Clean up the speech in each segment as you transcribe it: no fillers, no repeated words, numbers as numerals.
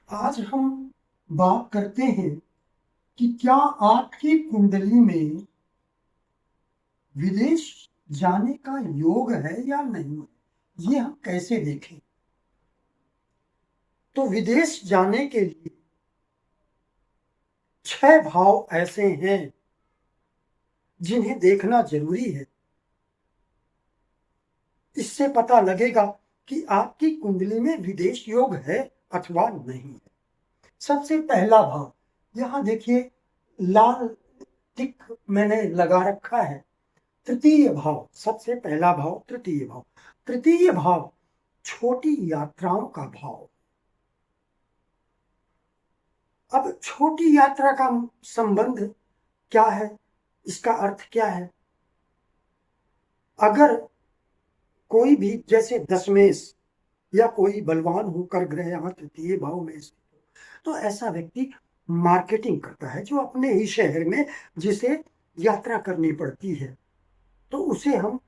आज हम बात करते हैं कि क्या आपकी कुंडली में विदेश जाने का योग है या नहीं, ये हम कैसे देखें। तो विदेश जाने के लिए 6 भाव ऐसे हैं जिन्हें देखना जरूरी है। इससे पता लगेगा कि आपकी कुंडली में विदेश योग है अथवा नहीं है। सबसे पहला भाव, यहां देखिए लाल टिक मैंने लगा रखा है। तृतीय भाव, सबसे पहला भाव तृतीय भाव। तृतीय भाव छोटी यात्राओं का भाव। अब छोटी यात्रा का संबंध क्या है, इसका अर्थ क्या है। अगर कोई भी जैसे दशमेश या कोई बलवान होकर ग्रह यहाँ तृतीय भाव में स्थित हो, तो ऐसा व्यक्ति मार्केटिंग करता है, जो अपने ही शहर में जिसे यात्रा करनी पड़ती है, तो उसे हम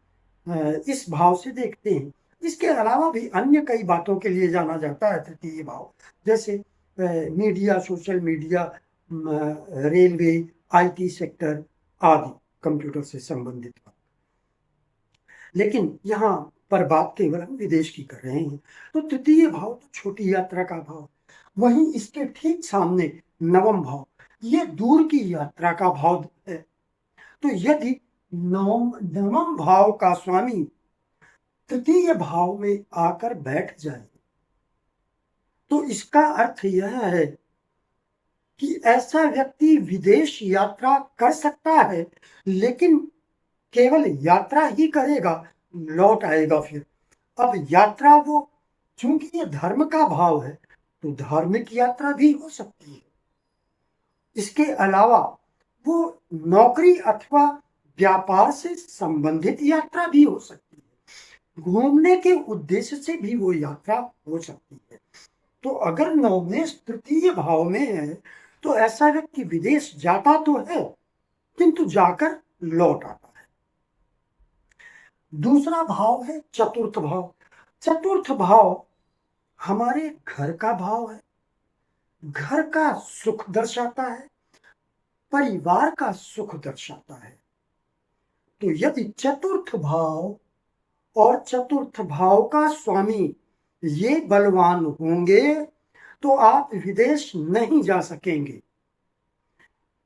इस भाव से देखते हैं। इसके अलावा भी अन्य कई बातों के लिए जाना जाता है तृतीय भाव, जैसे media, social media, railway, IT sector आदि, कंप्यूटर से संबंधित बात। लेकिन यहाँ पर बात केवल हम विदेश की कर रहे हैं। तो तृतीय भाव तो छोटी यात्रा का भाव। वहीं इसके ठीक सामने नवम भाव, ये दूर की यात्रा का भाव है। तो यदि नवम भाव का स्वामी तृतीय भाव में आकर बैठ जाए, तो इसका अर्थ यह है कि ऐसा व्यक्ति विदेश यात्रा कर सकता है, लेकिन केवल यात्रा ही करेगा, लौट आएगा फिर। अब यात्रा वो, चूंकि ये धर्म का भाव है, तो धार्मिक यात्रा भी हो सकती है। इसके अलावा वो नौकरी अथवा व्यापार से संबंधित यात्रा भी हो सकती है। घूमने के उद्देश्य से भी वो यात्रा हो सकती है। तो अगर नवमेश तृतीय भाव में है, तो ऐसा व्यक्ति विदेश जाता तो है, किंतु जाकर लौट आता है। दूसरा भाव है चतुर्थ भाव। चतुर्थ भाव हमारे घर का भाव है। घर का सुख दर्शाता है, परिवार का सुख दर्शाता है। तो यदि चतुर्थ भाव और चतुर्थ भाव का स्वामी ये बलवान होंगे, तो आप विदेश नहीं जा सकेंगे।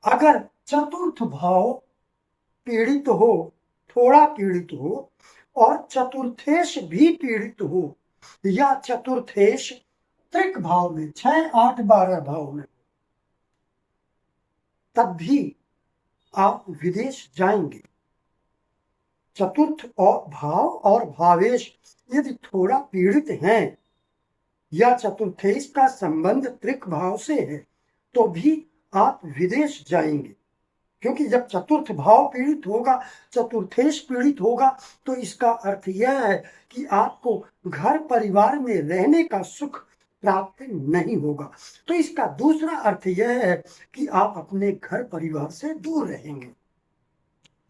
अगर चतुर्थ भाव पीड़ित हो, थोड़ा पीड़ित हो, और चतुर्थेश भी पीड़ित हो, या चतुर्थेश त्रिक भाव में 6, 8, 12 भाव में, तब भी आप विदेश जाएंगे। चतुर्थ और भाव और भावेश यदि थोड़ा पीड़ित हैं, या चतुर्थेश का संबंध त्रिक भाव से है, तो भी आप विदेश जाएंगे। क्योंकि जब चतुर्थ भाव पीड़ित होगा, चतुर्थेश पीड़ित होगा, तो इसका अर्थ यह है कि आपको घर परिवार में रहने का सुख प्राप्त नहीं होगा। तो इसका दूसरा अर्थ यह है कि आप अपने घर परिवार से दूर रहेंगे।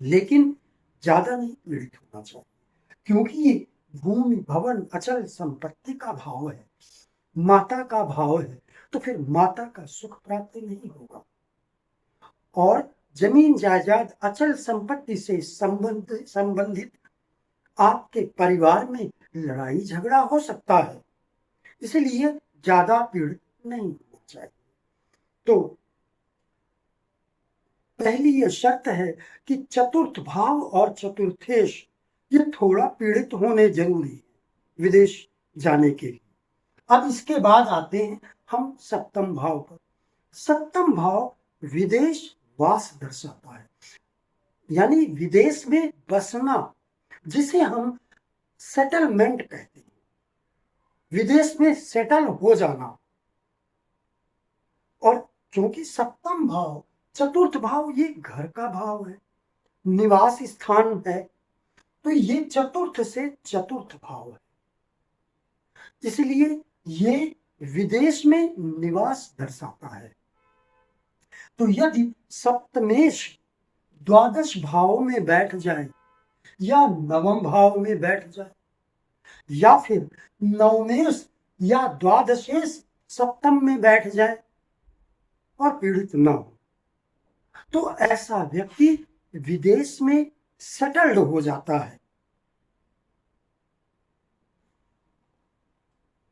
लेकिन ज्यादा नहीं पीड़ित होना चाहिए, क्योंकि ये भूमि, भवन, अचल संपत्ति का भाव है, माता का भाव है। तो फिर माता का सुख प्राप्त नहीं होगा, और जमीन जायदाद, अचल संपत्ति से संबंधित आपके परिवार में लड़ाई झगड़ा हो सकता है। इसलिए ज्यादा पीड़ित नहीं होना चाहिए। तो पहली यह शर्त है कि चतुर्थ भाव और चतुर्थेश ये थोड़ा पीड़ित होने जरूरी है विदेश जाने के लिए। अब इसके बाद आते हैं हम सप्तम भाव पर। सप्तम भाव विदेश वास दर्शाता है, यानी विदेश में बसना, जिसे हम सेटलमेंट कहते हैं, विदेश में सेटल हो जाना। और क्योंकि सप्तम भाव, चतुर्थ भाव ये घर का भाव है, निवास स्थान है, तो ये चतुर्थ से चतुर्थ भाव है, इसलिए ये विदेश में निवास दर्शाता है। तो यदि सप्तमेश द्वादश भाव में बैठ जाए, या नवम भाव में बैठ जाए, या फिर नवमेश या द्वादशेश सप्तम में बैठ जाए और पीड़ित न हो, तो ऐसा व्यक्ति विदेश में सेटल्ड हो जाता है।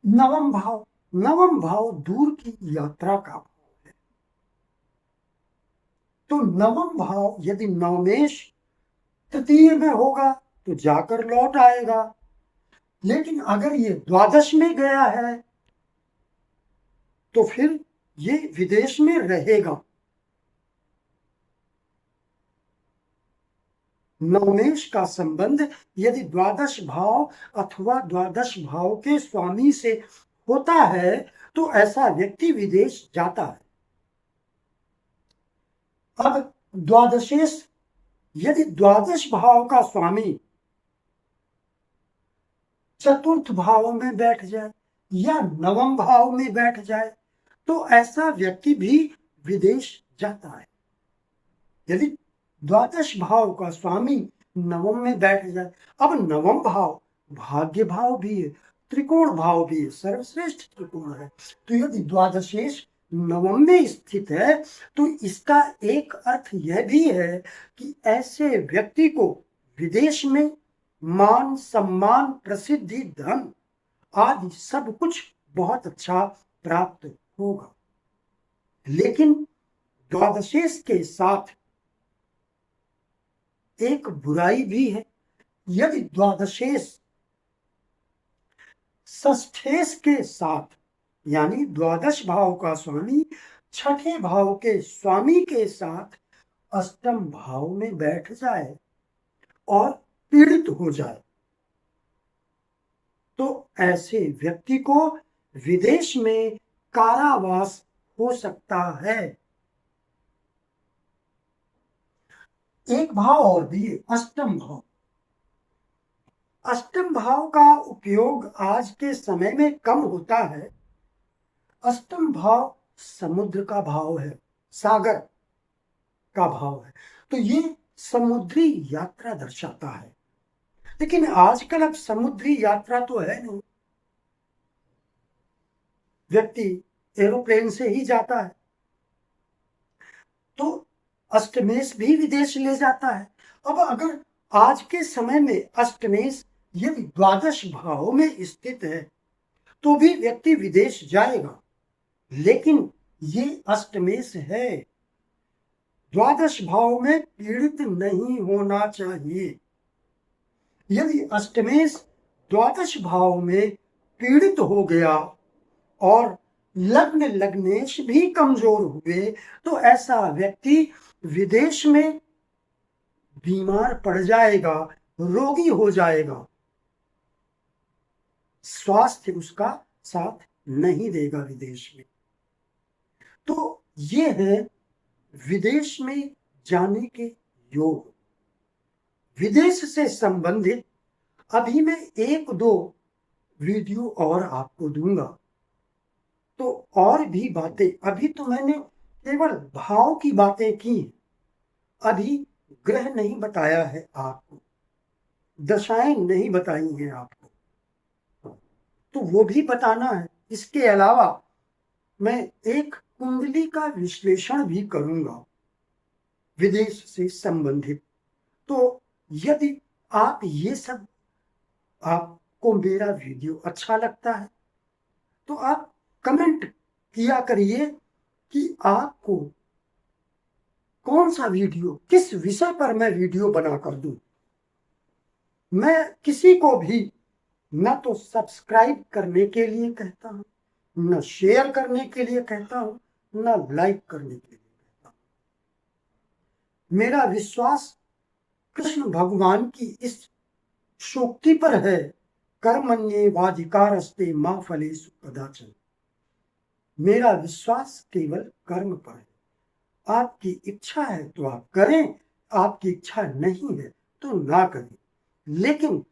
नवम भाव दूर की यात्रा का भाव है। तो नवम भाव यदि नवमेश तृतीय में होगा तो जाकर लौट आएगा, लेकिन अगर ये द्वादश में गया है तो फिर ये विदेश में रहेगा। नवमेश का संबंध यदि द्वादश भाव अथवा द्वादश भाव के स्वामी से होता है तो ऐसा व्यक्ति विदेश जाता है। अब द्वादशेश यदि द्वादश भाव का स्वामी चतुर्थ भाव में बैठ जाए या नवम भाव में बैठ जाए तो ऐसा व्यक्ति भी विदेश जाता है। यदि द्वादश भाव का स्वामी नवम में बैठ जाए, अब नवम भाव भाग्य भाव भी है, त्रिकोण भाव भी है, सर्वश्रेष्ठ त्रिकोण है, तो यदि द्वादशेश नवम में स्थित है तो इसका एक अर्थ यह भी है कि ऐसे व्यक्ति को विदेश में मान सम्मान प्रसिद्धि धन आदि सब कुछ बहुत अच्छा प्राप्त होगा। लेकिन द्वादशेश के साथ एक बुराई भी है। यदि द्वादशेश षष्ठेश के साथ यानी द्वादश भाव का स्वामी छठे भाव के स्वामी के साथ अष्टम भाव में बैठ जाए और पीड़ित हो जाए तो ऐसे व्यक्ति को विदेश में कारावास हो सकता है। एक भाव और भी अष्टम भाव। अष्टम भाव का उपयोग आज के समय में कम होता है। अष्टम भाव समुद्र का भाव है, सागर का भाव है, तो ये समुद्री यात्रा दर्शाता है। लेकिन आजकल अब समुद्री यात्रा तो है नहीं, व्यक्ति एरोप्लेन से ही जाता है, तो अष्टमेश भी विदेश ले जाता है। अब अगर आज के समय में अष्टमेश यदि द्वादश भाव में स्थित है तो भी व्यक्ति विदेश जाएगा, लेकिन ये अष्टमेश है, द्वादश भाव में पीड़ित नहीं होना चाहिए। यदि अष्टमेश द्वादश भाव में पीड़ित हो गया और लग्नेश भी कमजोर हुए तो ऐसा व्यक्ति विदेश में बीमार पड़ जाएगा, रोगी हो जाएगा, स्वास्थ्य उसका साथ नहीं देगा विदेश में। तो ये है विदेश में जाने के योग। विदेश से संबंधित अभी मैं एक दो वीडियो और आपको दूंगा, तो और भी बातें, अभी तो मैंने केवल भाव की बातें की, अभी ग्रह नहीं बताया है आपको, दशाएं नहीं बताई हैं आपको, तो वो भी बताना है। इसके अलावा मैं एक कुंडली का विश्लेषण भी करूंगा विदेश से संबंधित। तो यदि आप ये सब, आपको मेरा वीडियो अच्छा लगता है तो आप कमेंट किया करिए कि आपको कौन सा वीडियो, किस विषय पर मैं वीडियो बना कर दूं। मैं किसी को भी न तो सब्सक्राइब करने के लिए कहता हूं, न शेयर करने के लिए कहता हूं, न लाइक करने के लिए कहता हूं। मेरा विश्वास कृष्ण भगवान की इस सूक्ति पर है, कर्मण्येवाधिकारस्ते मा फलेषु कदाचन। मेरा विश्वास केवल कर्म पर है। आपकी इच्छा है तो आप करें, आपकी इच्छा नहीं है तो ना करें। लेकिन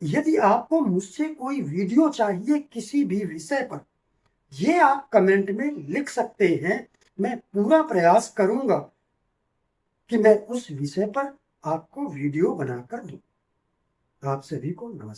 यदि आपको मुझसे कोई वीडियो चाहिए किसी भी विषय पर, ये आप कमेंट में लिख सकते हैं। मैं पूरा प्रयास करूंगा कि मैं उस विषय पर आपको वीडियो बनाकर दूं। आप सभी को नमस्कार।